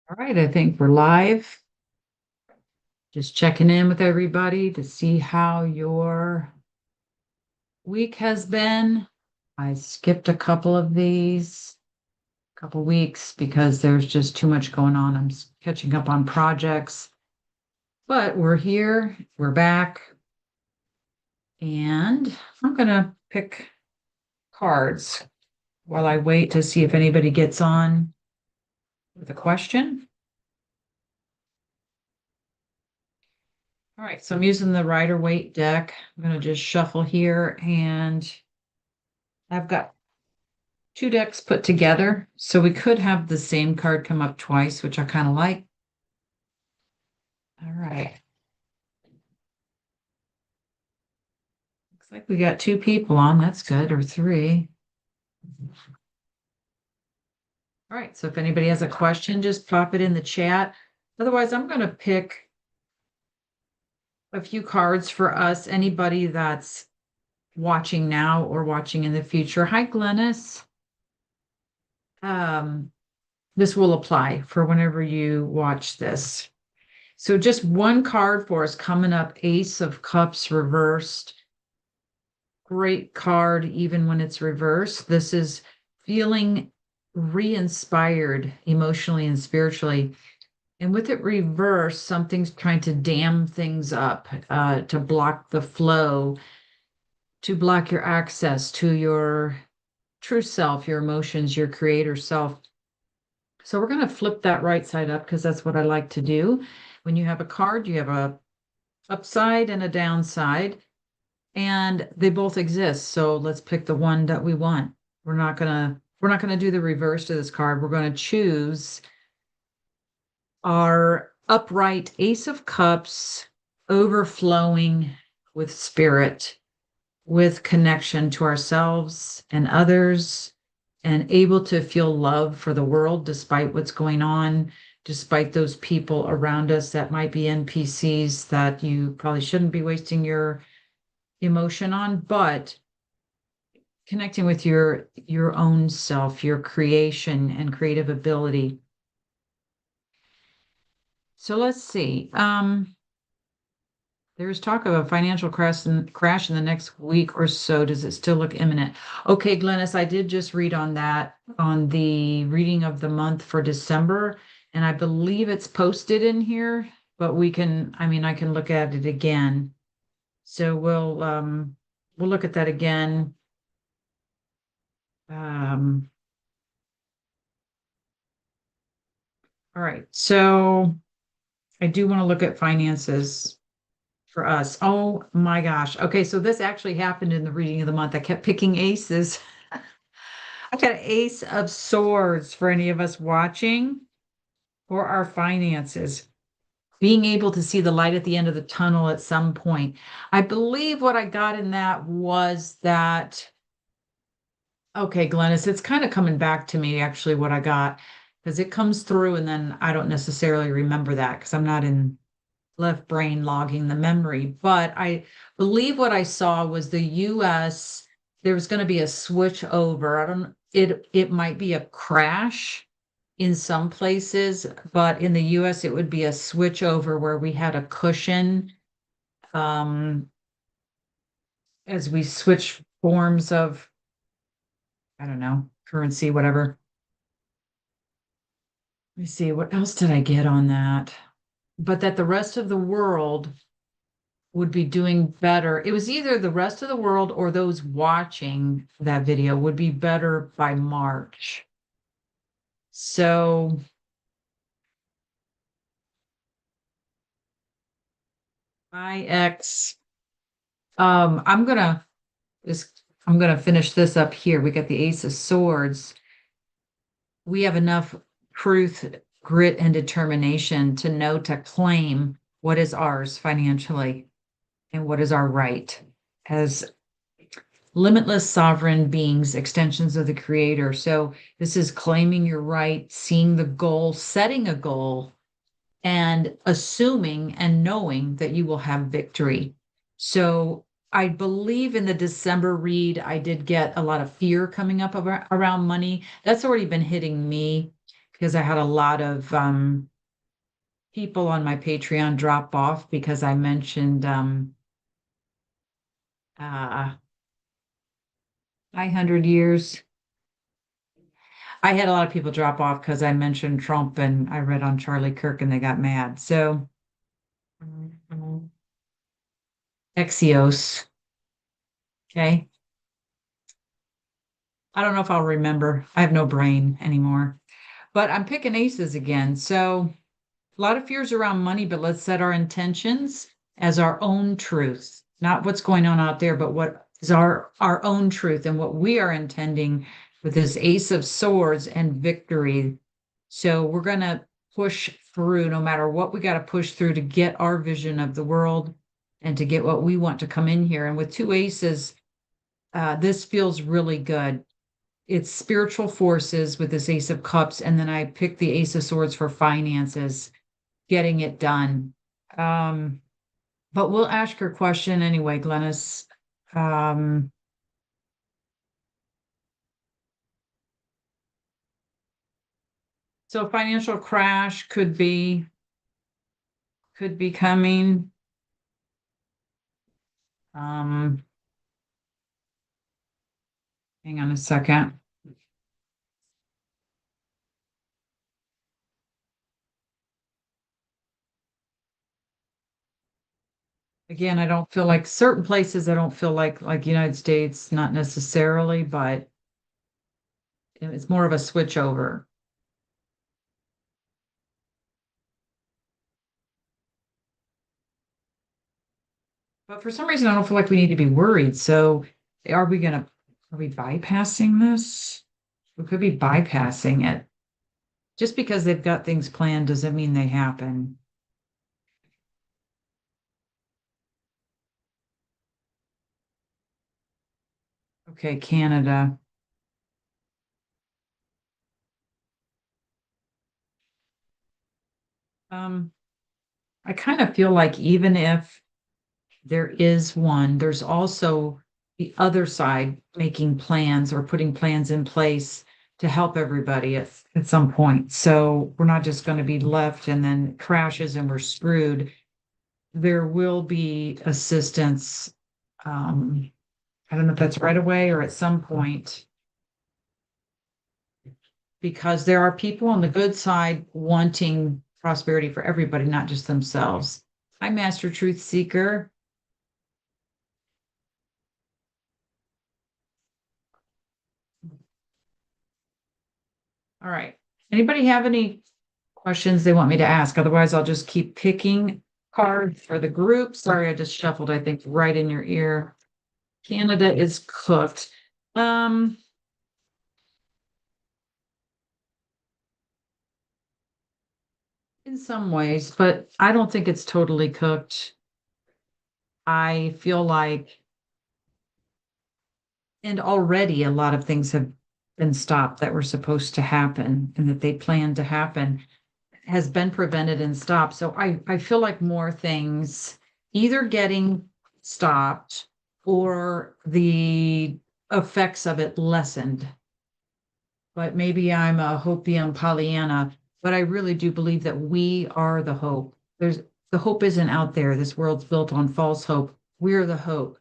All right, I think we're live. Just checking in with everybody to see how your week has been. I skipped a couple of these, couple weeks because there's just too much going on. I'm catching up on projects, but we're here, we're back, and I'm gonna pick cards while I wait to see if anybody gets on with a question. All right, so I'm using the Rider-Waite deck. I'm gonna just shuffle here and I've got two decks put together, so we could have the same card come up twice, which I kind of like. All right. Looks like we got two people on. That's good, or three. All right. So if anybody has a question, just pop it in the chat. Otherwise, I'm going to pick a few cards for us. Anybody that's watching now or watching in the future. Hi, Glennis. Um, this will apply for whenever you watch this. So just one card for us coming up, Ace of Cups reversed. Great card, even when it's reversed. This is feeling re-inspired emotionally and spiritually. And with it reversed, something's trying to dam things up, to block the flow, to block your access to your true self, your emotions, your creator self. So we're going to flip that right side up because that's what I like to do. When you have a card, you have a upside and a downside, and they both exist. So let's pick the one that we want. We're not gonna do the reverse to this card. We're gonna choose our upright Ace of Cups, overflowing with spirit, with connection to ourselves and others, and able to feel love for the world despite what's going on, despite those people around us that might be NPCs that you probably shouldn't be wasting your emotion on, but connecting with your own self, your creation and creative ability. So let's see. There's talk of a financial crash in the next week or so. Does it still look imminent? Okay, Glennis, I did just read on that on the reading of the month for December, and I believe it's posted in here, but I can look at it again. So we'll look at that again. Um, all right. So I do want to look at finances for us. Oh my gosh. Okay, so this actually happened in the reading of the month. I kept picking aces. I got an ace of swords for any of us watching for our finances. Being able to see the light at the end of the tunnel at some point. I believe what I got in that was that, okay, Glennis, it's kind of coming back to me actually what I got because it comes through and then I don't necessarily remember that because I'm not in left brain logging the memory. But I believe what I saw was the US, there was going to be a switch over. I don't, it might be a crash in some places, but in the US, it would be a switch over where we had a cushion um, as we switch forms of, I don't know, currency, whatever. Let me see, what else did I get on that? But that the rest of the world would be doing better. It was either the rest of the world or those watching that video would be better by March. So IX, I'm gonna I'm gonna finish this up here. We got the Ace of Swords. We have enough truth, grit, and determination to know to claim what is ours financially and what is our right as limitless sovereign beings, extensions of the creator. So this is claiming your right, seeing the goal, setting a goal, and assuming and knowing that you will have victory. So I believe in the December read, I did get a lot of fear coming up around money. That's already been hitting me because I had a lot of people on my Patreon drop off because I mentioned uh 500 years. I had a lot of people drop off because I mentioned Trump and I read on Charlie Kirk and they got mad. So Exios. Okay. I don't know if I'll remember. I have no brain anymore. But I'm picking aces again. So a lot of fears around money, but let's set our intentions as our own truth, not what's going on out there, but what is our own truth and what we are intending with this Ace of Swords and victory. So we're going to push through no matter what we got to push through to get our vision of the world and to get what we want to come in here. And with two aces, this feels really good. It's spiritual forces with this Ace of Cups, and then I picked the Ace of Swords for finances, getting it done. But we'll ask your question anyway, Glennis. Um, so financial crash could be coming. Um, hang on a second. Again, I don't feel like certain places, I don't feel like United States, not necessarily, but it's more of a switch over. But for some reason, I don't feel like we need to be worried. So are we bypassing this? We could be bypassing it. Just because they've got things planned doesn't mean they happen. Okay, Canada. Um, I kind of feel like even if there is one, there's also the other side making plans or putting plans in place to help everybody at some point. So we're not just going to be left and then crashes and we're screwed. There will be assistance. Um, I don't know if that's right away or at some point, because there are people on the good side wanting prosperity for everybody, not just themselves. Hi, Master Truth Seeker. All right. Anybody have any questions they want me to ask? Otherwise, I'll just keep picking cards for the group. Sorry, I just shuffled, I think, right in your ear. Canada is cooked. Um, in some ways, but I don't think it's totally cooked. I feel like, and already a lot of things have been stopped that were supposed to happen and that they planned to happen has been prevented and stopped. So I feel like more things either getting stopped or the effects of it lessened. But maybe I'm a Hopium Pollyanna, but I really do believe that we are the hope. The hope isn't out there. This world's built on false hope. We're the hope.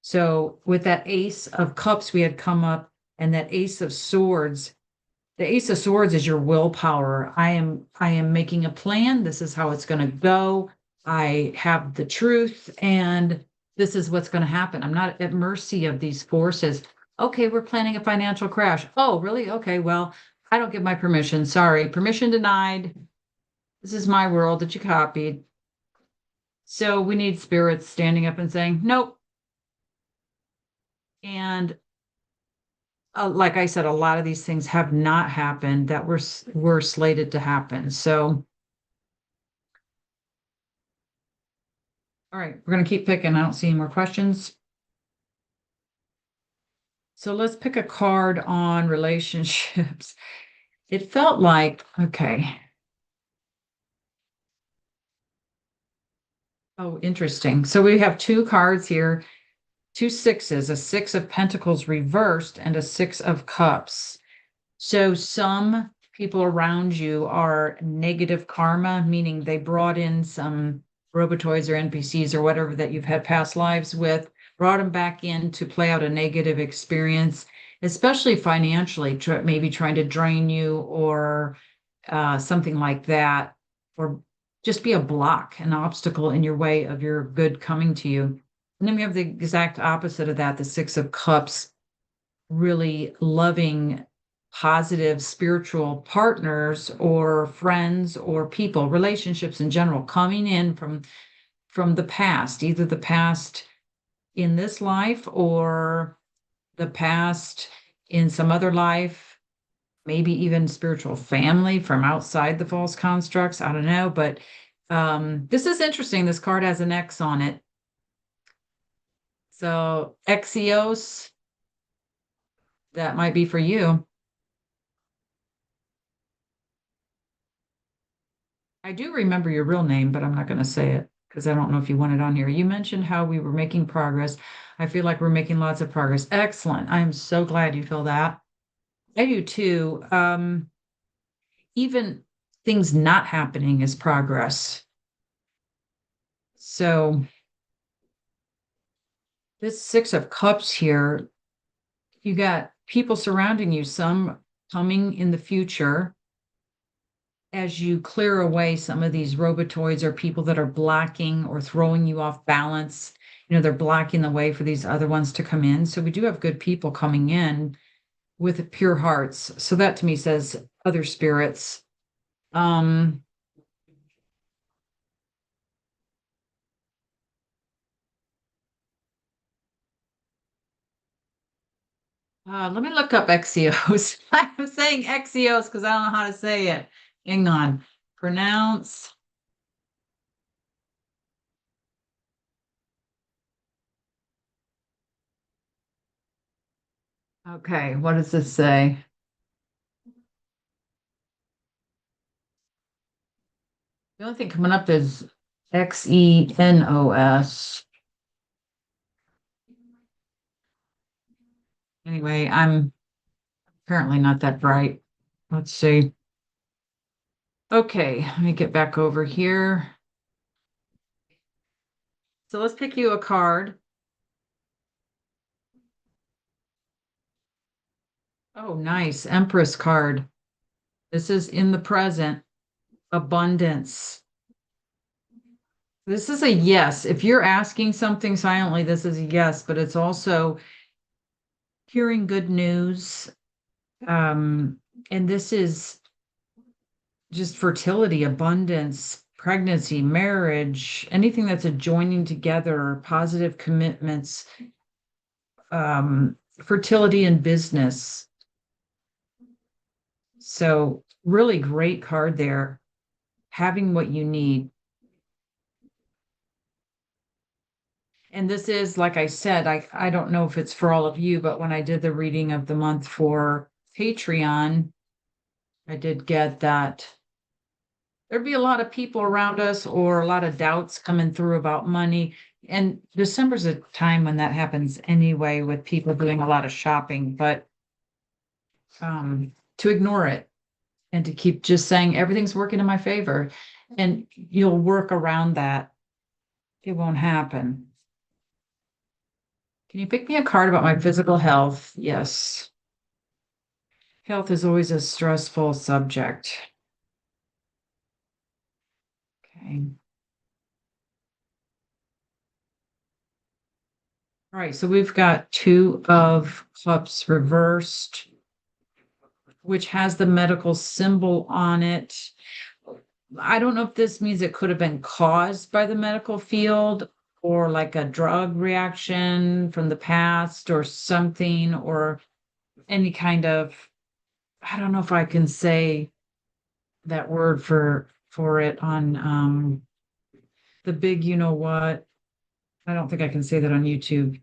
So with that Ace of Cups we had come up and that Ace of Swords, the Ace of Swords is your willpower. I am making a plan. This is how it's going to go. I have the truth and this is what's going to happen. I'm not at mercy of these forces. Okay, we're planning a financial crash. Oh, really? Okay, well, I don't get my permission. Sorry. Permission denied. This is my world that you copied. So we need spirits standing up and saying, nope. And like I said, a lot of these things have not happened that were slated to happen. So, all right, we're going to keep picking. I don't see any more questions. So let's pick a card on relationships. It felt like, okay. Oh, interesting. So we have two cards here, two sixes, a six of pentacles reversed and a six of cups. So some people around you are negative karma, meaning they brought in some robotoids or NPCs or whatever that you've had past lives with, brought them back in to play out a negative experience, especially financially, maybe trying to drain you or something like that, or just be a block, an obstacle in your way of your good coming to you. And then we have the exact opposite of that, the Six of Cups, really loving, positive spiritual partners or friends or people, relationships in general, coming in from the past, either the past in this life or the past in some other life, maybe even spiritual family from outside the false constructs. I don't know, but this is interesting. This card has an X on it. So Exios, that might be for you. I do remember your real name, but I'm not going to say it because I don't know if you want it on here. You mentioned how we were making progress. I feel like we're making lots of progress. Excellent. I'm so glad you feel that. I do too. Even things not happening is progress. So this Six of Cups here, you got people surrounding you, some coming in the future as you clear away some of these robotoids or people that are blocking or throwing you off balance. They're blocking the way for these other ones to come in. So we do have good people coming in with pure hearts. So that to me says other spirits. Um, Let me look up Exios. I'm saying Exios because I don't know how to say it. Hang on. Pronounce. Okay, what does this say? The only thing coming up is Xenos. Anyway, I'm apparently not that bright. Let's see. Okay, let me get back over here. So let's pick you a card. Oh, nice. Empress card. This is in the present. Abundance. This is a yes. If you're asking something silently, this is a yes, but it's also hearing good news. Um, and this is just fertility, abundance, pregnancy, marriage, anything that's a joining together, positive commitments, fertility in business. So, really great card there. Having what you need. And this is, like I said, I don't know if it's for all of you, but when I did the reading of the month for Patreon, I did get that there'd be a lot of people around us or a lot of doubts coming through about money. And December's a time when that happens anyway, with people doing a lot of shopping, but to ignore it and to keep just saying everything's working in my favor, and you'll work around that. It won't happen. Can you pick me a card about my physical health? Yes. Health is always a stressful subject. Okay. All right, so we've got Two of Cups reversed, which has the medical symbol on it. I don't know if this means it could have been caused by the medical field or like a drug reaction from the past or something, or any kind of, I don't know if I can say that word for it on the big you know what. I don't think I can say that on YouTube.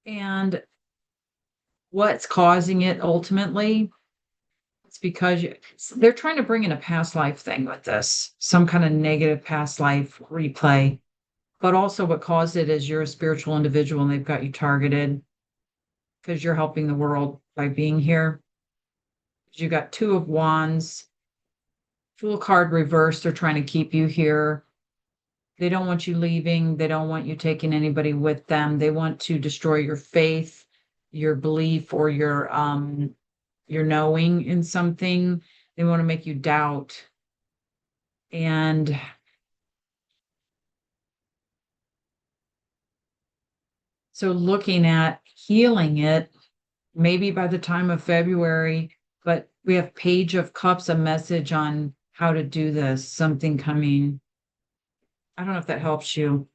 And what's causing it ultimately? It's because they're trying to bring in a past life thing with this, some kind of negative past life replay. But also, what caused it is you're a spiritual individual and they've got you targeted. because you're helping the world by being here. You got Two of Wands, Fool card reversed. They're trying to keep you here. They don't want you leaving. They don't want you taking anybody with them. They want to destroy your faith, your belief, or your knowing in something. They want to make you doubt. And so looking at healing it, maybe by the time of February, but we have Page of Cups, a message on how to do this, something coming. I don't know if that helps you.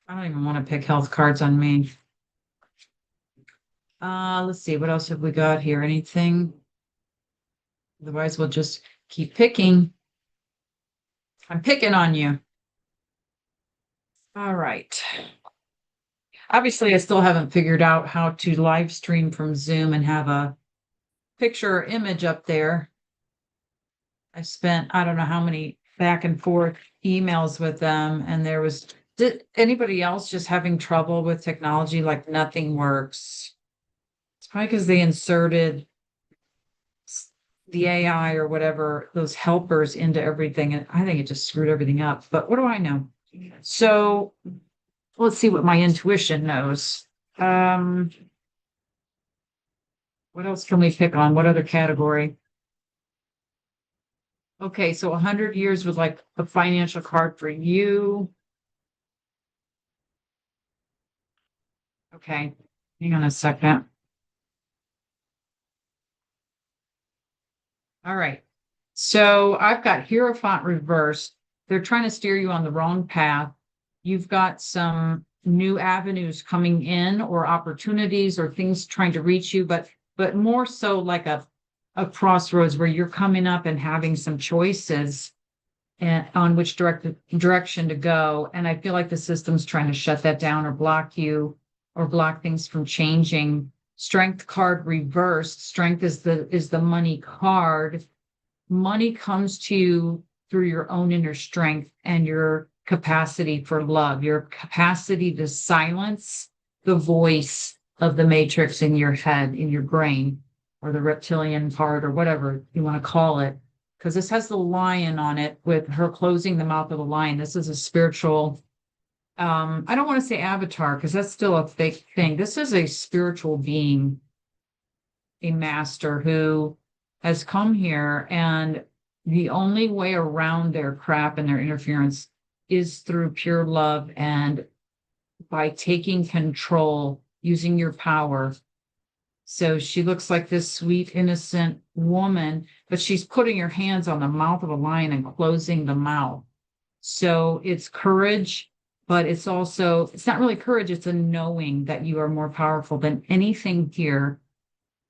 I don't even want to pick health cards on me. Let's see, what else have we got here? Anything? Otherwise, we'll just keep picking. I'm picking on you. All right. Obviously, I still haven't figured out how to live stream from Zoom and have a picture or image up there. I spent, I don't know how many back and forth emails with them, and did anybody else just having trouble with technology? Like nothing works. It's probably because they inserted the AI or whatever, those helpers into everything. And I think it just screwed everything up. But what do I know? So let's see what my intuition knows. What else can we pick on? What other category? Okay, so 100 years was like a financial card for you. Okay, hang on a second. All right. So I've got Hierophant reversed. They're trying to steer you on the wrong path. You've got some new avenues coming in or opportunities or things trying to reach you, but more so like a crossroads where you're coming up and having some choices and on which direction to go. And I feel like the system's trying to shut that down or block you or block things from changing. Strength card reversed. Strength is the money card. Money comes to you through your own inner strength and your capacity for love, your capacity to silence the voice of the matrix in your head, in your brain, or the reptilian part, or whatever you want to call it. Because this has the lion on it with her closing the mouth of the lion. This is a spiritual, I don't want to say avatar because that's still a fake thing. This is a spiritual being, a master who has come here, and the only way around their crap and their interference is through pure love and by taking control, using your power. So she looks like this sweet, innocent woman, but she's putting her hands on the mouth of a lion and closing the mouth. So it's courage, but it's not really courage, it's a knowing that you are more powerful than anything here.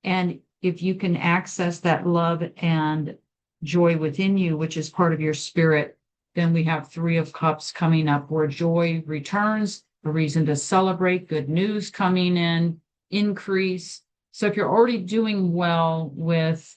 And if you can access that love and joy within you, which is part of your spirit, then we have Three of Cups coming up where joy returns, a reason to celebrate, good news coming in, increase. So if you're already doing well with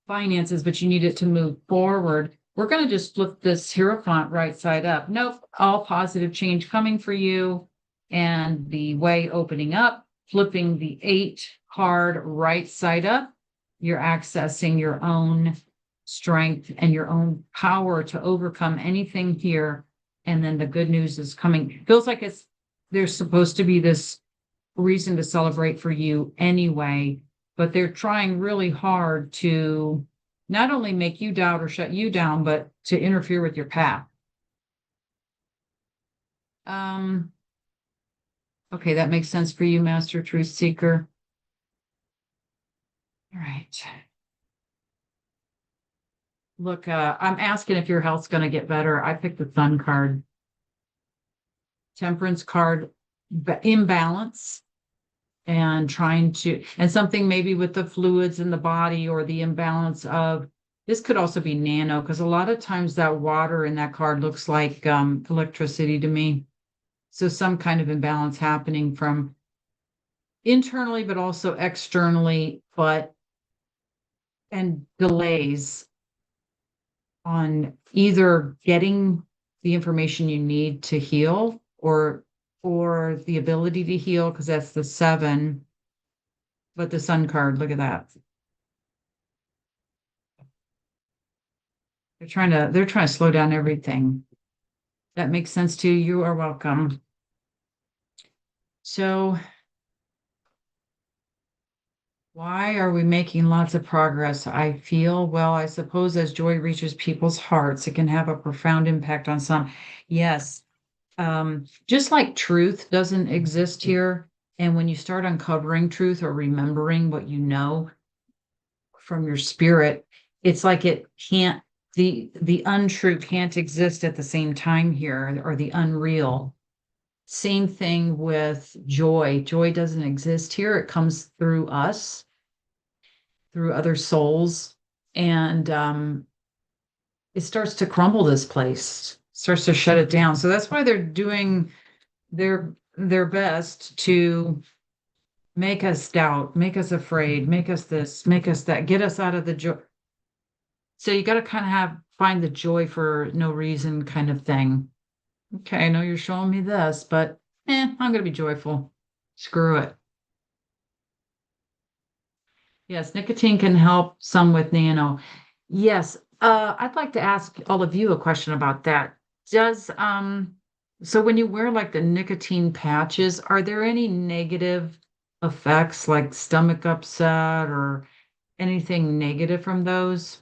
finances, but you need it to move forward, we're going to just flip this Hierophant right side up. Nope, all positive change coming for you. And the way opening up, flipping the 8 card right side up, you're accessing your own strength and your own power to overcome anything here. And then the good news is coming. Feels like there's supposed to be this reason to celebrate for you anyway, but they're trying really hard to not only make you doubt or shut you down, but to interfere with your path. Okay, that makes sense for you, Master Truth Seeker. All right. Look, I'm asking if your health's going to get better. I picked the Sun card. Temperance card, imbalance, and something maybe with the fluids in the body or the imbalance of, this could also be nano, because a lot of times that water in that card looks like electricity to me. So some kind of imbalance happening from internally, but also externally, and delays on either getting the information you need to heal or or the ability to heal, because that's the 7. But the Sun card, look at that. They're trying to slow down everything. That makes sense to you. You are welcome. So why are we making lots of progress? I feel, well, I suppose as joy reaches people's hearts, it can have a profound impact on some. Yes. Just like truth doesn't exist here. And when you start uncovering truth or remembering what you know from your spirit, it's like it can't, the untrue can't exist at the same time here, or the unreal. Same thing with joy. Joy doesn't exist here. It comes through us, through other souls. And it starts to crumble this place, starts to shut it down. So that's why they're doing their best to make us doubt, make us afraid, make us this, make us that, get us out of the joy. So you got to kind of find the joy for no reason kind of thing. Okay, I know you're showing me this, but I'm gonna be joyful. Screw it. Yes, nicotine can help some with nano. Yes, I'd like to ask all of you a question about that. Does so when you wear like the nicotine patches, are there any negative effects like stomach upset or anything negative from those?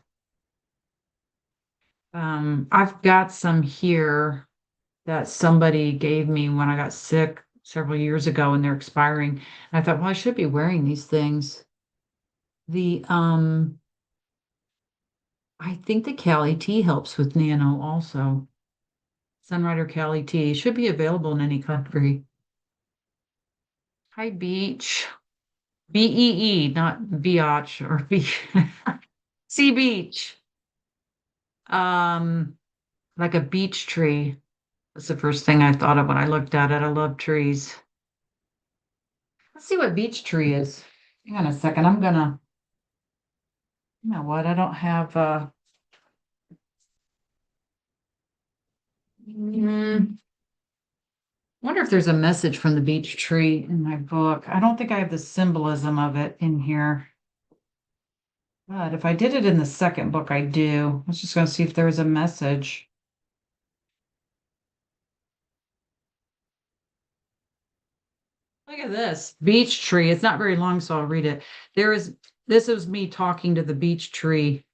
I've got some here that somebody gave me when I got sick several years ago and they're expiring. And I thought, well, I should be wearing these things. The I think the Cali tea helps with nano also. Sunrider Cali tea should be available in any country. Hi, Beach. BEE, not Biatch or B. Sea Beach. Um, like a beech tree. That's the first thing I thought of when I looked at it. I love trees. Let's see what beech tree is. Hang on a second. You know what? I don't have mm, wonder if there's a message from the beech tree in my book. I don't think I have the symbolism of it in here. But if I did it in the second book, I do. I was just going to see if there was a message. Look at this beech tree. It's not very long, so I'll read it. This is me talking to the beech tree,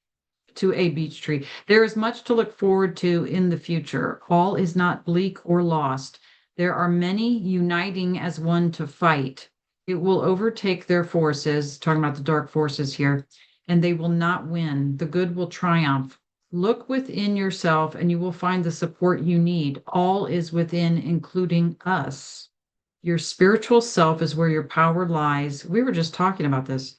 to a beech tree. There is much to look forward to in the future. All is not bleak or lost. There are many uniting as one to fight. It will overtake their forces, talking about the dark forces here, and they will not win. The good will triumph. Look within yourself and you will find the support you need. All is within, including us. Your spiritual self is where your power lies. We were just talking about this.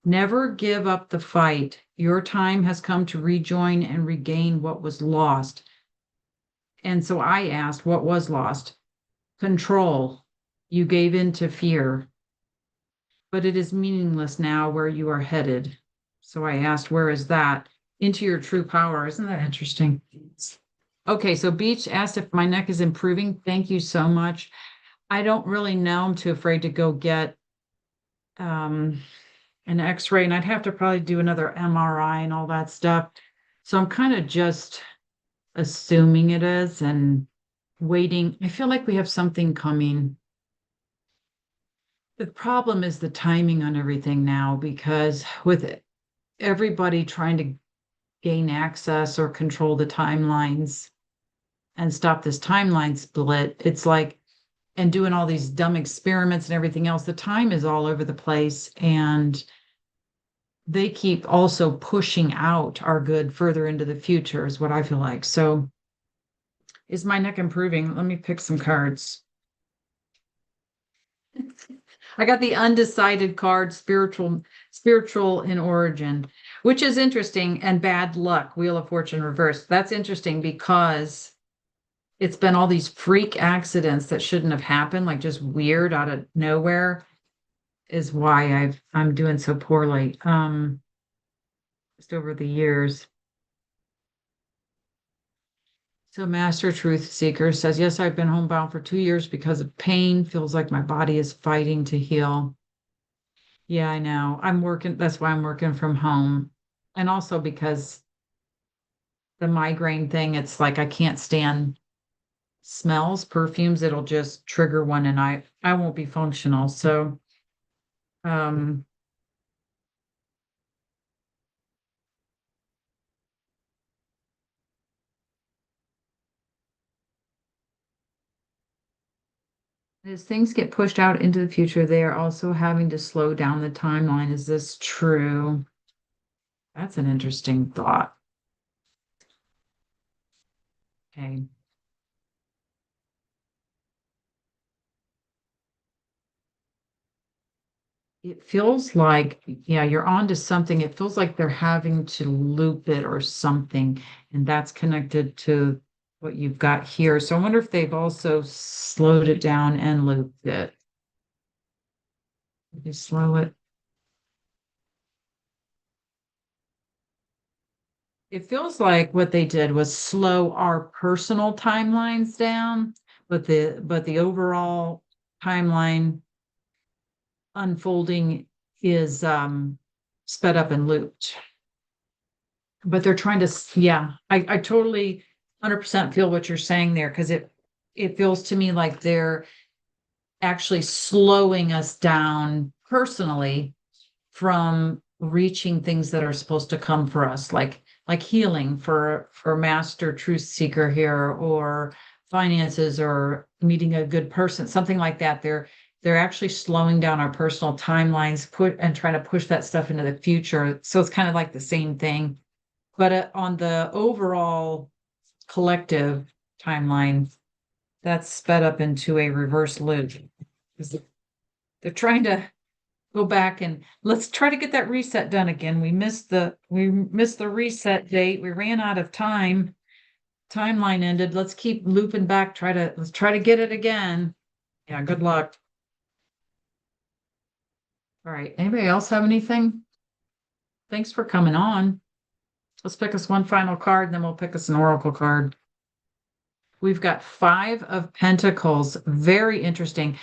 Never give up the fight. Your time has come to rejoin and regain what was lost. And so I asked, what was lost? Control. You gave in to fear, but it is meaningless now where you are headed. So I asked, where is that? Into your true power. Isn't that interesting? Okay, so Beach asked if my neck is improving. Thank you so much. I don't really know. I'm too afraid to go get an x-ray, and I'd have to probably do another MRI and all that stuff. So I'm kind of just assuming it is and waiting. I feel like we have something coming. The problem is the timing on everything now, because with everybody trying to gain access or control the timelines and stop this timeline split, it's like, and doing all these dumb experiments and everything else, the time is all over the place. And they keep also pushing out our good further into the future, is what I feel like. So is my neck improving? Let me pick some cards. I got the undecided card, spiritual in origin, which is interesting, and bad luck, Wheel of Fortune reversed. That's interesting because it's been all these freak accidents that shouldn't have happened, like just weird out of nowhere, is why I'm doing so poorly. Just over the years. So Master Truth Seeker says, yes, I've been homebound for 2 years because of pain. Feels like my body is fighting to heal. Yeah, I know. I'm working. That's why I'm working from home. And also because the migraine thing, it's like I can't stand smells, perfumes. It'll just trigger one and I won't be functional. So, um, as things get pushed out into the future, they are also having to slow down the timeline. Is this true? That's an interesting thought. Okay. It feels like, yeah, you're onto something. It feels like they're having to loop it or something, and that's connected to what you've got here. So I wonder if they've also slowed it down and looped it. They slow it. It feels like what they did was slow our personal timelines down, but the overall timeline unfolding is sped up and looped. But they're trying to, yeah, I totally 100% feel what you're saying there because it feels to me like they're actually slowing us down personally from reaching things that are supposed to come for us, like healing for Master Truth Seeker here, or finances, or meeting a good person, something like that. They're actually slowing down our personal timelines, put and trying to push that stuff into the future. So it's kind of like the same thing, but on the overall collective timeline, that's sped up into a reverse loop. 'Cause they're trying to go back and let's try to get that reset done again. We missed the reset date. We ran out of time. Timeline ended. Let's keep looping back. Let's try to get it again. Yeah, good luck. All right. Anybody else have anything? Thanks for coming on. Let's pick us one final card, and then we'll pick us an oracle card. We've got Five of Pentacles. Very interesting.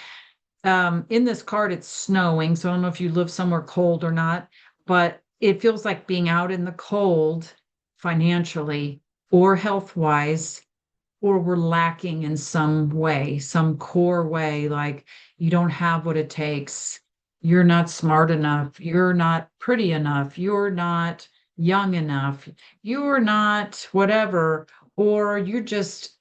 In this card, it's snowing. So I don't know if you live somewhere cold or not, but it feels like being out in the cold financially or health wise, or we're lacking in some way, some core way, like you don't have what it takes. You're not smart enough. You're not pretty enough. You're not young enough. You're not whatever, or you just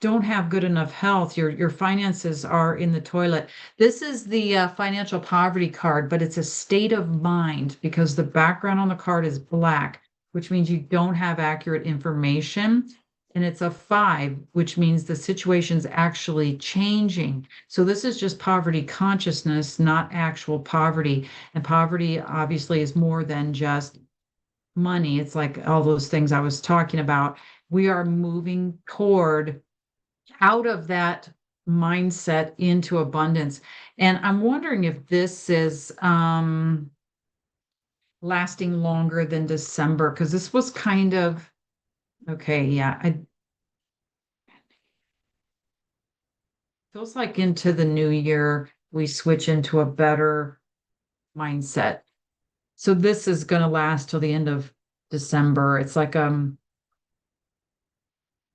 don't have good enough health. Your finances are in the toilet. This is the financial poverty card, but it's a state of mind because the background on the card is black, which means you don't have accurate information. And it's a five, which means the situation's actually changing. So this is just poverty consciousness, not actual poverty. And poverty obviously is more than just money. It's like all those things I was talking about. We are moving toward out of that mindset into abundance. And I'm wondering if this is lasting longer than December, because this was kind of okay, yeah. I feels like into the new year we switch into a better mindset. So this is gonna last till the end of December. It's like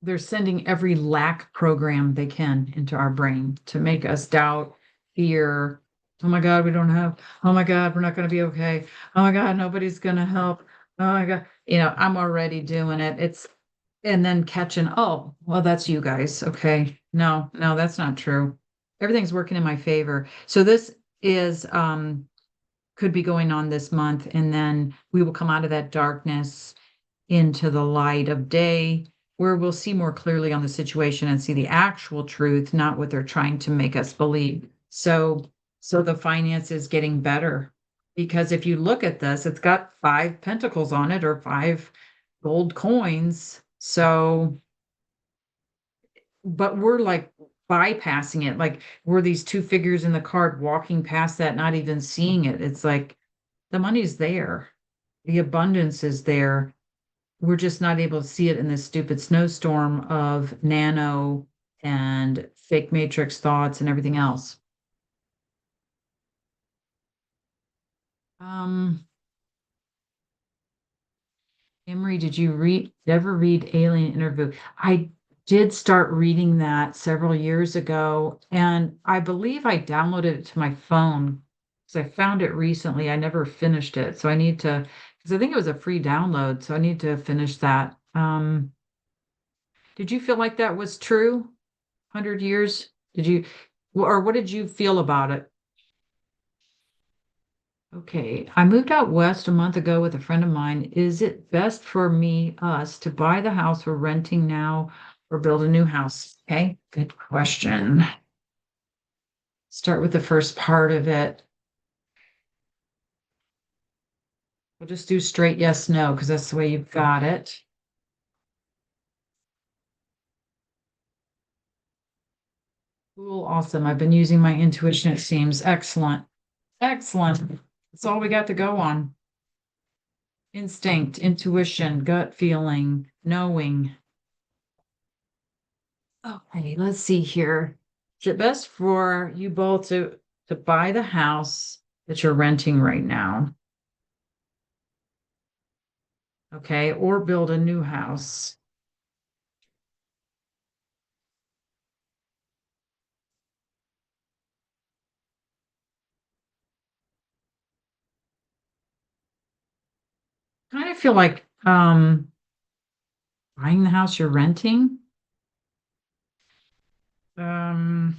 they're sending every lack program they can into our brain to make us doubt, fear. Oh my God, we don't have, oh my God, we're not going to be okay. Oh my God, nobody's going to help. Oh my God. I'm already doing it. And then catching, oh, well, that's you guys. Okay. No, no, that's not true. Everything's working in my favor. So this is, could be going on this month. And then we will come out of that darkness into the light of day, where we'll see more clearly on the situation and see the actual truth, not what they're trying to make us believe. So the finance is getting better because if you look at this, it's got five pentacles on it or five gold coins. So, but we're like bypassing it. Like we're these two figures in the card walking past that, not even seeing it. It's like the money's there, the abundance is there. we're just not able to see it in this stupid snowstorm of nano and fake matrix thoughts and everything else. Um, Emery, did you ever read Alien Interview? I did start reading that several years ago, and I believe I downloaded it to my phone because I found it recently. I never finished it, so I need to, because I think it was a free download, so I need to finish that. Did you feel like that was true? 100 years? Did you, or what did you feel about it? Okay, I moved out west a month ago with a friend of mine. Is it best for us to buy the house we're renting now or build a new house? Okay, good question. Start with the first part of it. We'll just do straight yes, no, because that's the way you've got it. Cool, awesome. I've been using my intuition, it seems. Excellent. Excellent. That's all we got to go on. Instinct, intuition, gut feeling, knowing. Okay, let's see here. Is it best for you both to buy the house that you're renting right now? Okay, or build a new house? Kind of feel like buying the house you're renting. Um,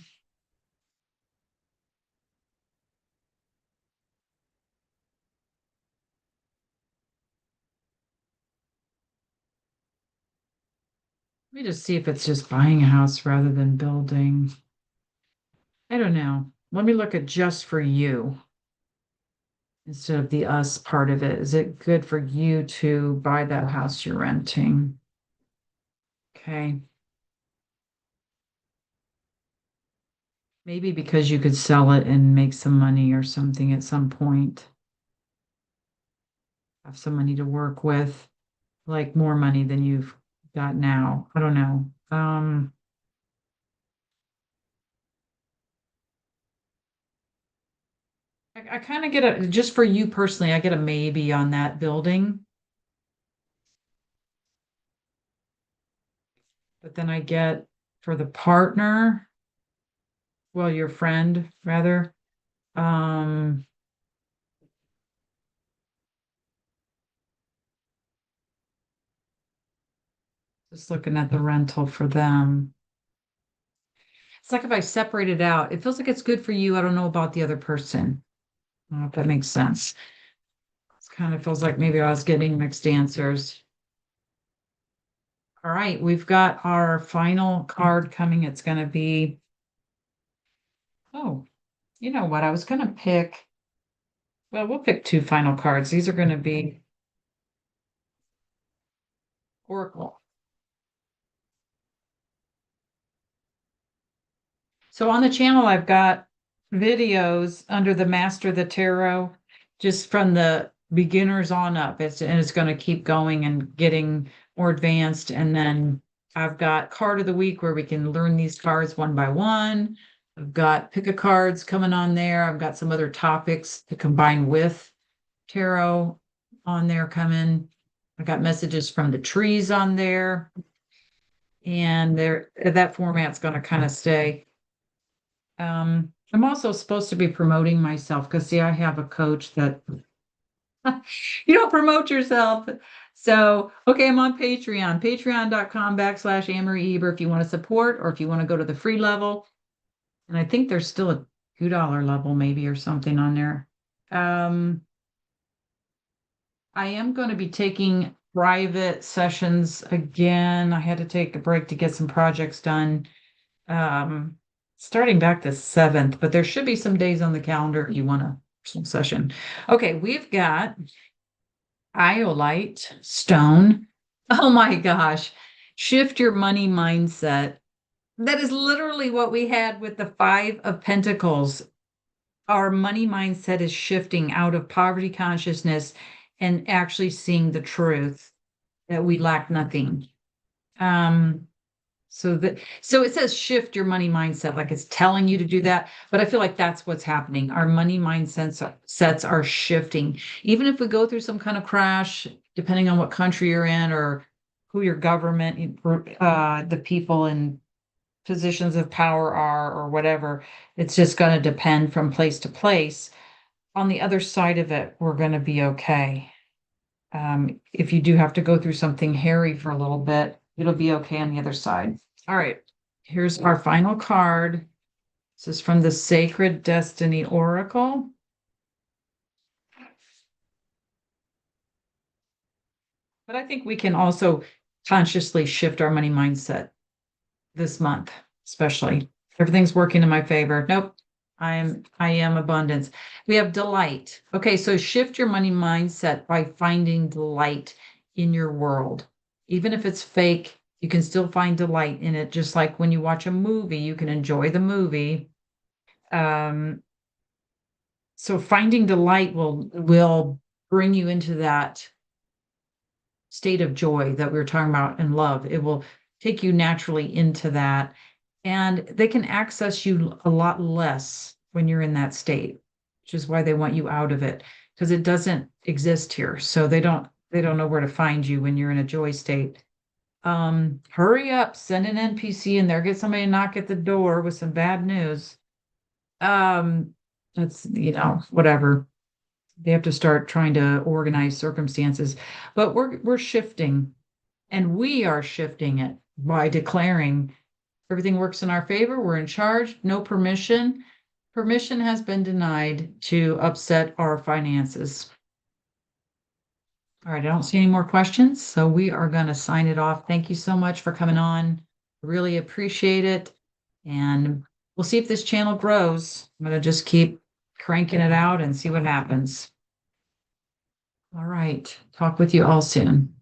Let me just see if it's just buying a house rather than building. I don't know. Let me look at just for you instead of the us part of it. Is it good for you to buy that house you're renting? Okay. Maybe because you could sell it and make some money or something at some point, have some money to work with, like more money than you've got now. I don't know. I kind of get just for you personally, I get a maybe on that building, but then I get for the partner, well, your friend rather, um, just looking at the rental for them. It's like if I separate it out, it feels like it's good for you. I don't know about the other person. I don't know if that makes sense. It kind of feels like maybe I was getting mixed answers. All right, we've got our final card coming. It's going to be, oh, you know what? I was going to pick, well, we'll pick two final cards. These are going to be Oracle. So on the channel, I've got videos under the Master the Tarot, just from the beginners on up. It's going to keep going and getting more advanced. And then I've got card of the week where we can learn these cards one by one. I've got pick a cards coming on there. I've got some other topics to combine with tarot on there coming. I got messages from the trees on there. And there that format's going to kind of stay. I'm also supposed to be promoting myself because see, I have a coach that you don't promote yourself. So, okay, I'm on Patreon, patreon.com/Amory Eber if you want to support or if you want to go to the free level. And I think there's still a $2 level maybe or something on there. I am going to be taking private sessions again. I had to take a break to get some projects done. Um, Starting back the 7th, but there should be some days on the calendar if you want a personal session. Okay, we've got Iolite stone. Oh my gosh. Shift your money mindset. That is literally what we had with the 5 of Pentacles. Our money mindset is shifting out of poverty consciousness and actually seeing the truth. that we lack nothing. Um, so it says shift your money mindset, like it's telling you to do that. But I feel like that's what's happening. Our money mindsets sets are shifting. Even if we go through some kind of crash, depending on what country you're in or who your government, the people in positions of power are or whatever, it's just going to depend from place to place. On the other side of it, we're going to be okay. If you do have to go through something hairy for a little bit, it'll be okay on the other side. All right, here's our final card. This is from the Sacred Destiny Oracle. But I think we can also consciously shift our money mindset this month, especially. Everything's working in my favor. Nope. I am abundance. We have delight. Okay, so shift your money mindset by finding delight in your world. Even if it's fake, you can still find delight in it. Just like when you watch a movie, you can enjoy the movie. Um, so finding delight will bring you into that state of joy that we were talking about and love. It will take you naturally into that. And they can access you a lot less when you're in that state, which is why they want you out of it, because it doesn't exist here. So they don't know where to find you when you're in a joy state. Hurry up, send an NPC in there, get somebody to knock at the door with some bad news. Um, that's, whatever. They have to start trying to organize circumstances. But we're shifting, and we are shifting it by declaring everything works in our favor. We're in charge. No permission. Permission has been denied to upset our finances. All right, I don't see any more questions, so we are going to sign it off. Thank you so much for coming on. Really appreciate it. And we'll see if this channel grows. I'm going to just keep cranking it out and see what happens. All right. Talk with you all soon.